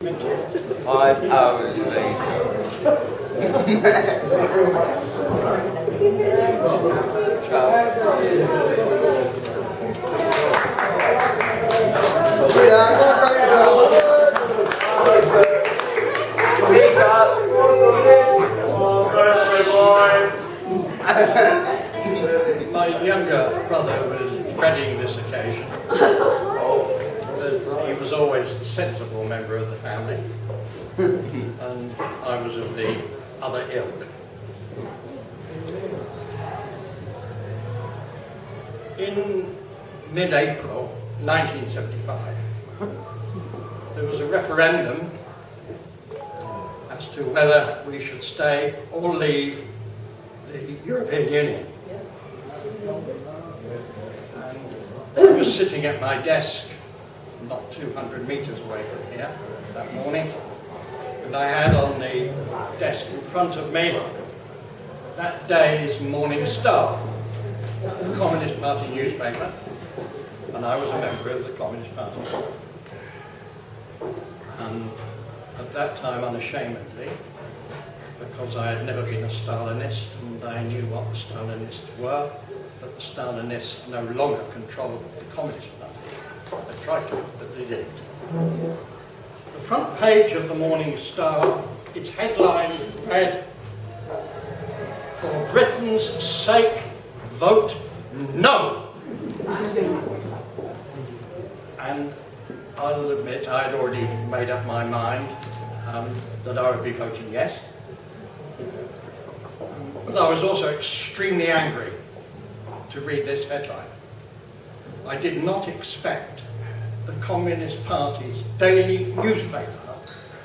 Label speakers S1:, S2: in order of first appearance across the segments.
S1: 5 hours later.
S2: My younger brother was dreading this occasion. He was always the sensible member of the family, and I was of the other ilk. In mid-April 1975, there was a referendum as to whether we should stay or leave the European Union. And I was sitting at my desk not 200 metres away from here that morning, and I had on the desk in front of me that day's Morning Star, the Communist Party newspaper, and I was a member of the Communist Party. And at that time, unashamedly, because I had never been a Stalinist and I knew what the Stalinists were, but the Stalinists no longer controlled the Communist Party. They tried to, but they didn't. The front page of the Morning Star, its headline read, "For Britain's sake, vote no." And I'll admit I'd already made up my mind that I would be voting yes. But I was also extremely angry to read this headline. I did not expect the Communist Party's daily newspaper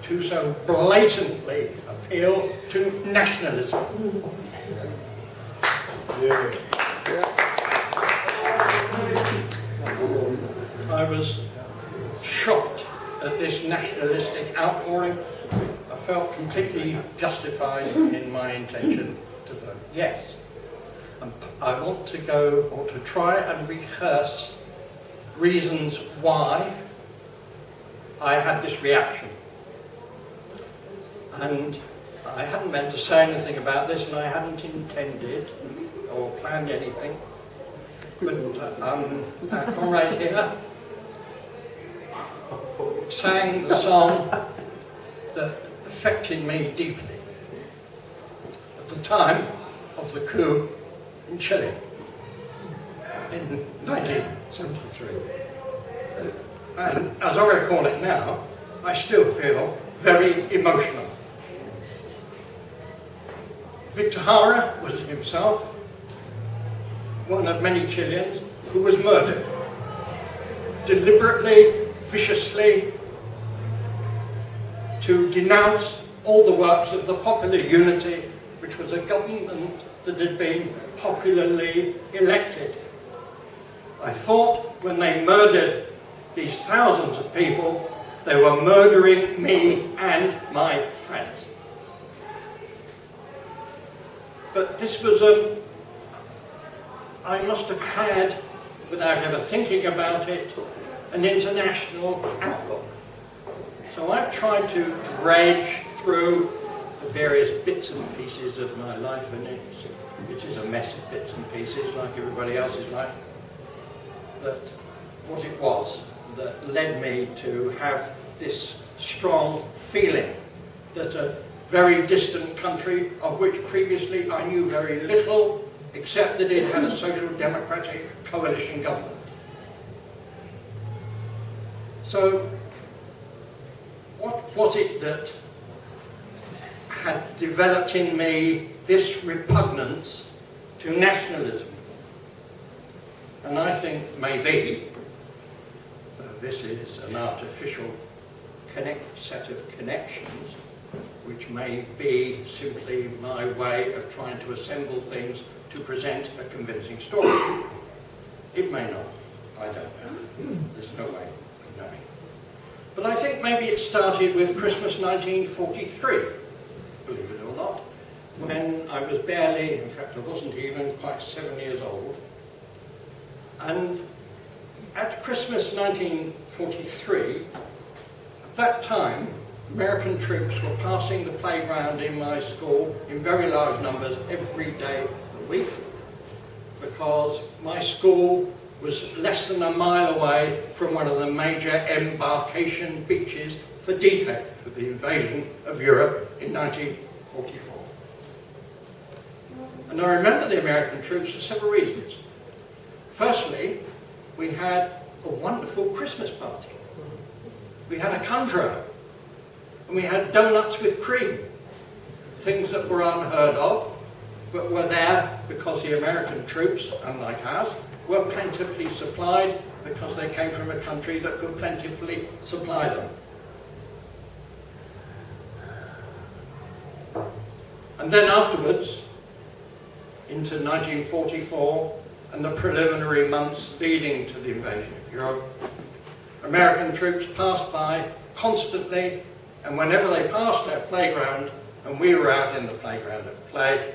S2: to so blatantly appeal to nationalism. I was shocked at this nationalistic outpouring. I felt completely justified in my intention to vote yes. And I want to go, or to try and rehearse reasons why I had this reaction. And I hadn't meant to say anything about this, and I hadn't intended or planned anything. But our comrade here sang the song that affected me deeply at the time of the coup in Chile in 1973. And as I recall it now, I still feel very emotional. Victor Jara was himself one of many Chileans who was murdered, deliberately, viciously, to denounce all the works of the Popular Unity, which was a government that had been popularly elected. I thought when they murdered these thousands of people, they were murdering me and my friends. But this was I must have had, without ever thinking about it, an international outlook. So I've tried to dredge through the various bits and pieces of my life, and it is a mess of bits and pieces, like everybody else's life, that what it was that led me to have this strong feeling that a very distant country, of which previously I knew very little, except that it had a social democratic coalition government. So, what was it that had developed in me this repugnance to nationalism? And I think maybe, though this is an artificial set of connections, which may be simply my way of trying to assemble things to present a convincing story. It may not. I don't know. There's no way of knowing. But I think maybe it started with Christmas 1943, believe it or not, when I was barely, in fact I wasn't even quite 7 years old. And at Christmas 1943, at that time, American troops were passing the playground in my school in very large numbers every day of the week, because my school was less than a mile away from one of the major embarkation beaches for D-Day, for the invasion of Europe in 1944. And I remember the American troops for several reasons. Firstly, we had a wonderful Christmas party. We had a conjurer, and we had donuts with cream, things that were unheard of, but were there because the American troops, unlike ours, were plentifully supplied because they came from a country that could plentifully supply them. And then afterwards, into 1944 and the preliminary months leading to the invasion of Europe, American troops passed by constantly, and whenever they passed our playground and we were out in the playground at play,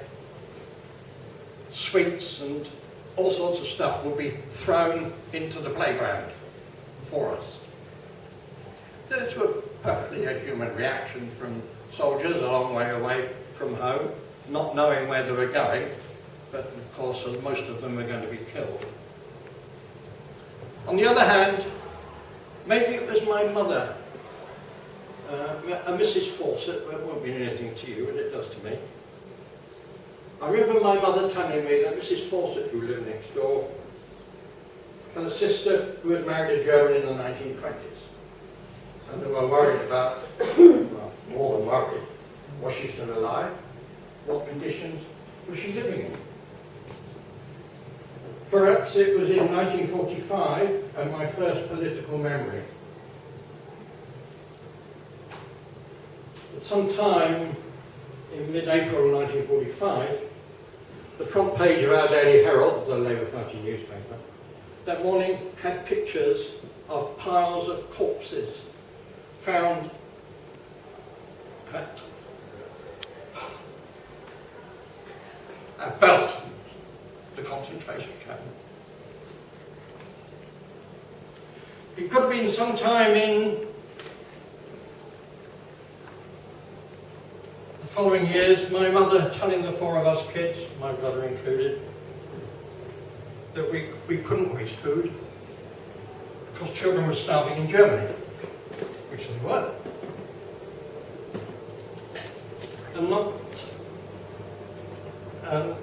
S2: sweets and all sorts of stuff would be thrown into the playground for us. This was perfectly a human reaction from soldiers a long way away from home, not knowing where they were going, but of course most of them were going to be killed. On the other hand, maybe it was my mother, a Mrs. Fawcett. It won't mean anything to you, but it does to me. I remember my mother telling me that Mrs. Fawcett, who lived next door, had a sister who had married a German in the 1920s. And they were worried about, well, more than worried, was she still alive? What conditions was she living in? Perhaps it was in 1945, and my first political memory. At some time in mid-April 1945, the front page of our Daily Herald, the Labour Party newspaper, that morning had pictures of piles of corpses found at Belsen, the concentration camp. It could have been sometime in the following years, my mother telling the four of us kids, my brother included, that we couldn't waste food because children were starving in Germany, which they were. And not a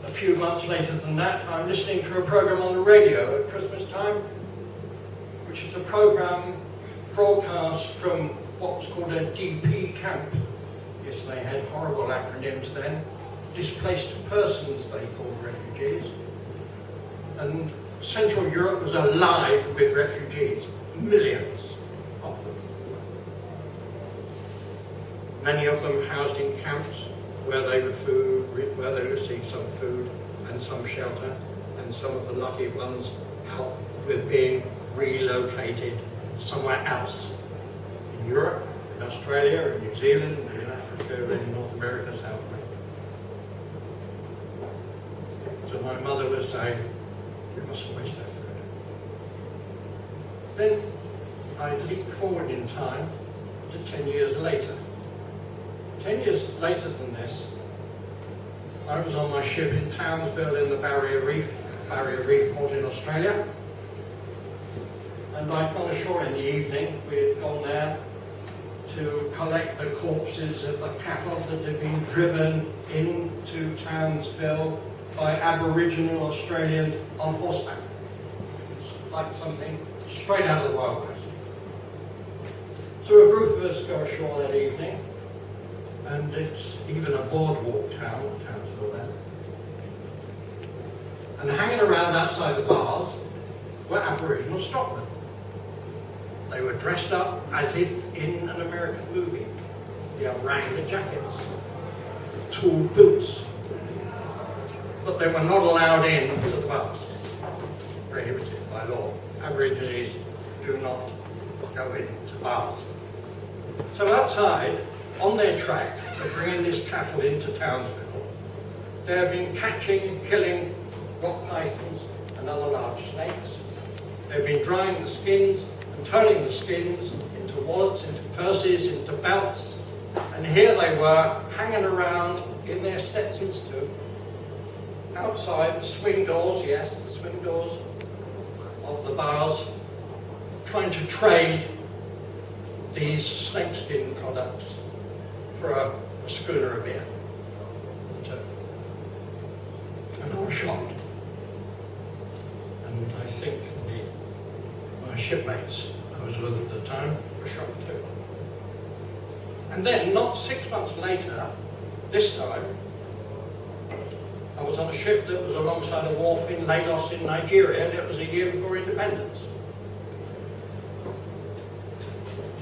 S2: few months later than that, I'm listening to a program on the radio at Christmas time, which is a program broadcast from what was called a DP camp. Yes, they had horrible acronyms then. Displaced persons, they called refugees. And Central Europe was alive with refugees, millions of them. Many of them housed in camps where they received some food and some shelter, and some of the lucky ones helped with being relocated somewhere else. In Europe, in Australia, in New Zealand, in Africa, in North America, South America. So my mother was saying, we mustn't waste our food. Then I leap forward in time to 10 years later. 10 years later than this, I was on my ship in Townsville in the Barrier Reef port in Australia. And I'd gone ashore in the evening. We had gone there to collect the corpses of the cattle that had been driven into Townsville by Aboriginal Australians on horseback. It's like something straight out of the Wild West. So a group of us go ashore that evening, and it's even a boardwalk town, Townsville then. And hanging around outside the bars were Aboriginal stockmen. They were dressed up as if in an American movie. They had Wrangler jackets, tall boots, but they were not allowed in to the bars. Prohibited by law. Aborigines do not go into bars. So outside, on their track for bringing this cattle into Townsville, they have been catching and killing rock pythons and other large snakes. They've been drying the skins and turning the skins into wallets in purses into belts, and here they were hanging around in their Stetsons too, outside the swing doors, yes, the swing doors of the bars, trying to trade these snakeskin products for a schooner of beer. And I was shocked. And I think my shipmates I was with at the time were shocked too. And then, not 6 months later, this time, I was on a ship that was alongside a wharf in Lagos in Nigeria, and it was a year before independence,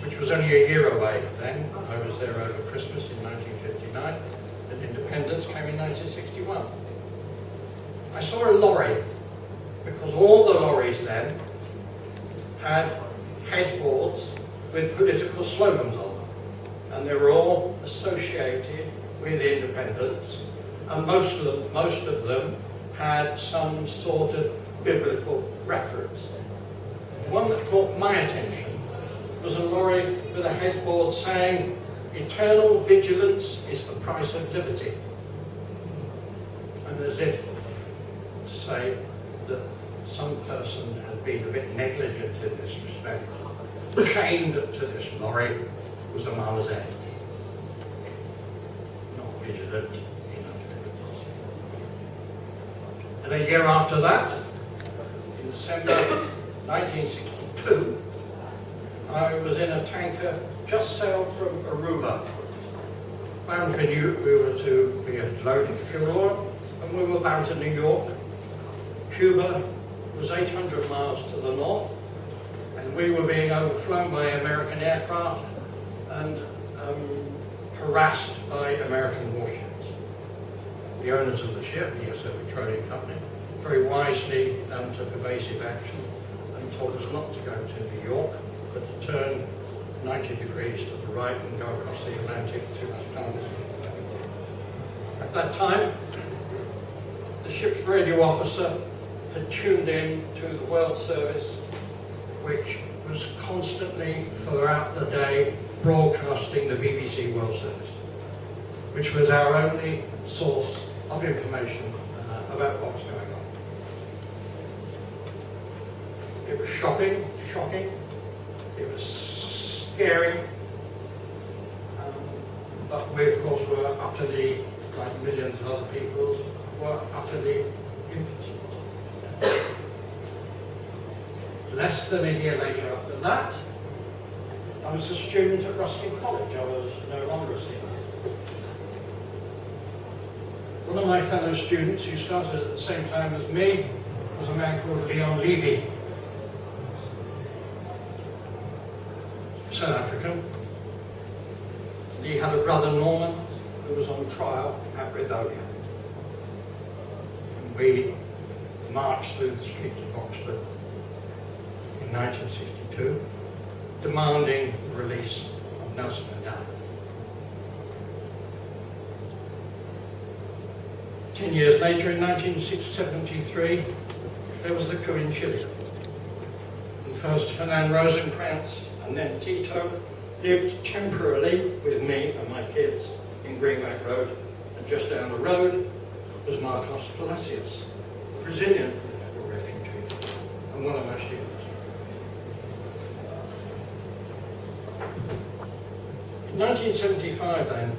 S2: which was only a year away then. I was there over Christmas in 1959, and independence came in 1961. I saw a lorry, because all the lorries then had headboards with political slogans on them, and they were all associated with independence, and most of them had some sort of biblical reference. The one that caught my attention was a lorry with a headboard saying, "Eternal vigilance is the price of liberty." And as if to say that some person had been a bit negligent in this respect, chained to this lorry was a marmoset. Not vigilant enough. And a year after that, in December 1962, I was in a tanker just sailed from Aruba. Bound for we were to be loaded fuel oil, and we were bound to New York. Cuba was 800 miles to the north, and we were being overflown by American aircraft and harassed by American warships. The owners of the ship, the CASA Petroleum Company, very wisely took evasive action and told us not to go to New York, but to turn 90 degrees to the right and go across the Atlantic to Las Palmas. At that time, the ship's radio officer had tuned in to the World Service, which was constantly, throughout the day, broadcasting the BBC World Service, which was our only source of information about what was going on. It was shocking, it was scary, but we of course were utterly, like millions of other people, were utterly impotent. Less than a year later after that, I was a student at Ruskin College. I was no longer a senior. One of my fellow students who started at the same time as me was a man called Leon Levy, South African. He had a brother, Norman, who was on trial at Ritholia. And we marched through the streets of Oxford in 1962, demanding the release of Nelson Mandela. 10 years later, in 1973, there was the coup in Chile. And first Hernan Rosenkrantz and then Tito lived temporarily with me and my kids in Greenbank Road, and just down the road was Marcos Palacios, a Brazilian political refugee, and one of my students. In 1975 then,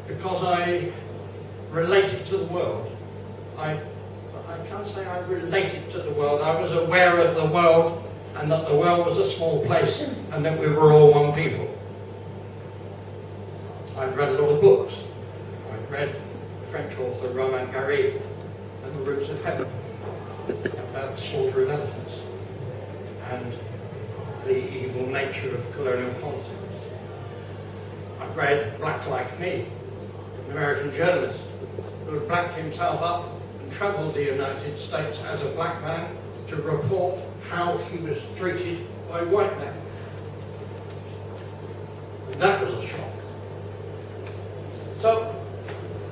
S2: because I related to the world, I can't say I related to the world, I was aware of the world and that the world was a small place and that we were all one people. I'd read a lot of books. I'd read French author Romain Gary and The Roots of Heaven about the slaughter of elephants and the evil nature of colonial politics. I'd read Black Like Me, an American journalist who had blacked himself up and travelled the United States as a black man to report how he was treated by white men. And that was a shock. So,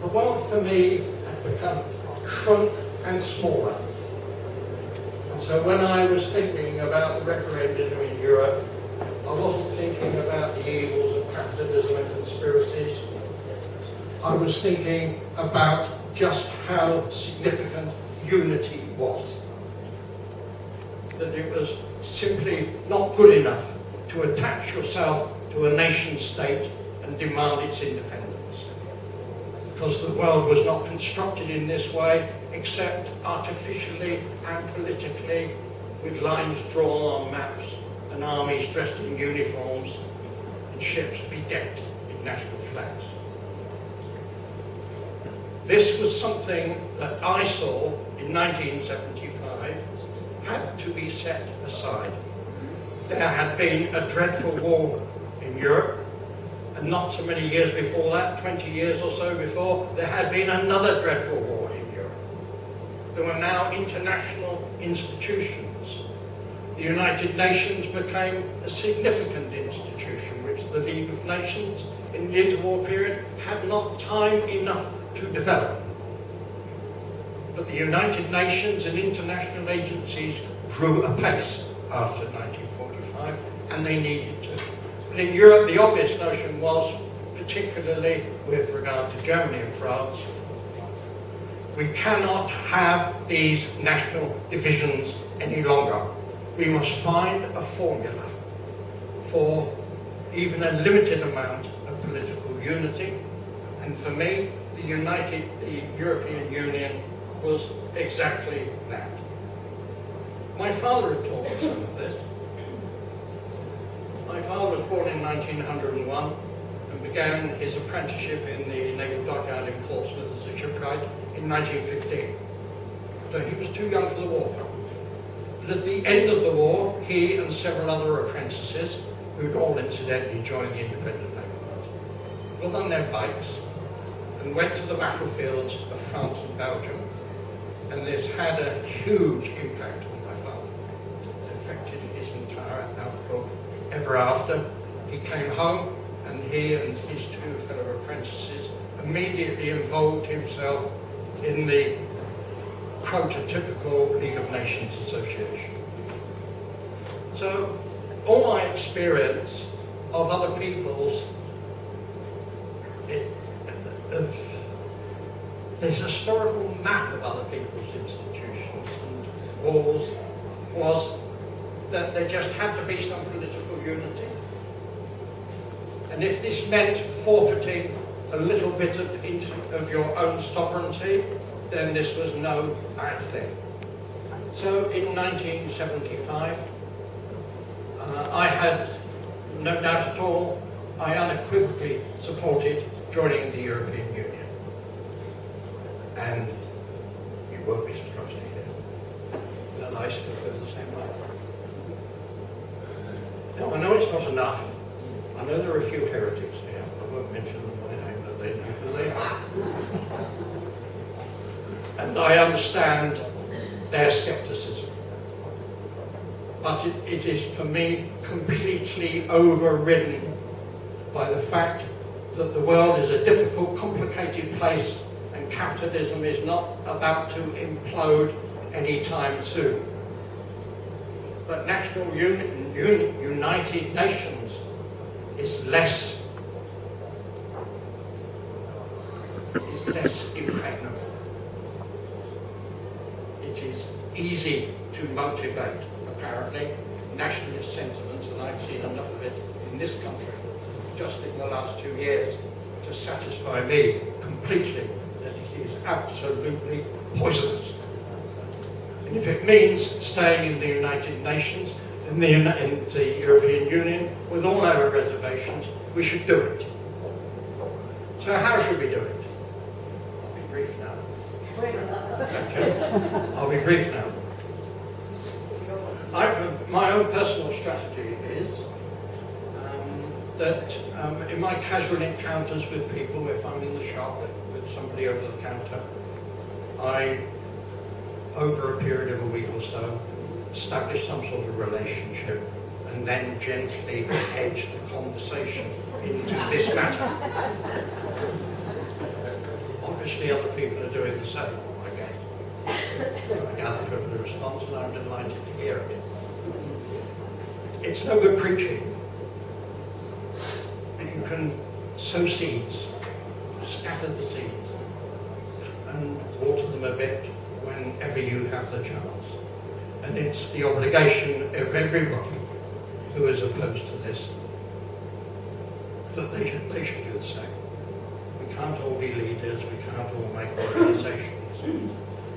S2: the world for me had become shrunk and smaller. And so when I was thinking about the referendum in Europe, I wasn't thinking about I was thinking about just how significant unity was. That it was simply not good enough to attach yourself to a nation state and demand its independence. Because the world was not constructed in this way, except artificially and politically, with lines drawn on maps and armies dressed in uniforms and ships bedecked in national flags. This was something that I saw in 1975 had to be set aside. There had been a dreadful war in Europe, and not so many years before that, 20 years or so before, there had been another dreadful war in Europe. There were now international institutions. The United Nations became a significant institution, which the League of Nations in the interwar period had not time enough to develop. But the United Nations and international agencies grew apace after 1945, and they needed to. But in Europe, the obvious notion was, particularly with regard to Germany and France, we cannot have these national divisions any longer. We must find a formula for even a limited amount of political unity. And for me, the European Union was exactly that. My father had taught me some of this. My father was born in 1901 and began his apprenticeship in the Naval Dockyard in Portsmouth as a shipwright in 1915. So he was too young for the war. But at the end of the war, he and several other apprentices, who'd all incidentally joined the independent Naval, got on their bikes and went to the battlefields of France and Belgium. And this had a huge impact on my father. It affected his entire outlook ever after. He came home, and he and his two fellow apprentices immediately involved himself in the prototypical League of Nations Association. So all my experience of other people's, this historical map of other people's institutions and wars was that there just had to be some political unity. And if this meant forfeiting a little bit of your own sovereignty, then this was no bad thing. So in 1975, I had no doubt at all, I unequivocally supported joining the European Union. And you won't be surprised to hear that I still feel the same way. Now, I know it's not enough. I know there are a few heretics here. I won't mention them by name, but they know who they are. And I understand their scepticism. But it is, for me, completely overridden by the fact that the world is a difficult, complicated place, and capitalism is not about to implode anytime soon. But national United Nations is less impregnable. It is easy to motivate, apparently, nationalist sentiments, and I've seen enough of it in this country, just in the last 2 years, to satisfy me completely that it is absolutely poisonous. And if it means staying in the United Nations, in the European Union, with all our reservations, we should do it. So how should we do it? I'll be brief now. Okay. I'll be brief now. My own personal strategy is that in my casual encounters with people, if I'm in the shop with somebody over the counter, I, over a period of a week or so, establish some sort of relationship and then gently edge the conversation into this matter. Obviously other people are doing the same, I guess. I gather from the response, and I'm delighted to hear it. It's no good preaching. You can sow seeds scatter the seeds and water them a bit whenever you have the chance. And it's the obligation of everybody who is opposed to this that they should do the same. We can't all be leaders, we can't all make organisations.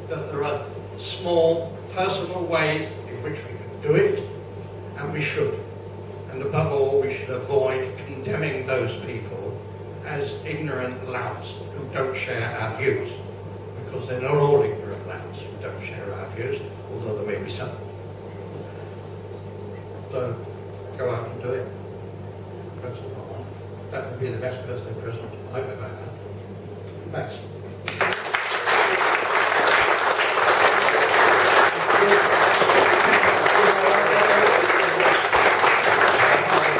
S2: But there are small personal ways in which we can do it, and we should. And above all, we should avoid condemning those people as ignorant louts who don't share our views, because they're not all ignorant louts who don't share our views, although there may be some. So, go out and do it. That's all I want. That would be the best birthday present I've ever had. Thanks.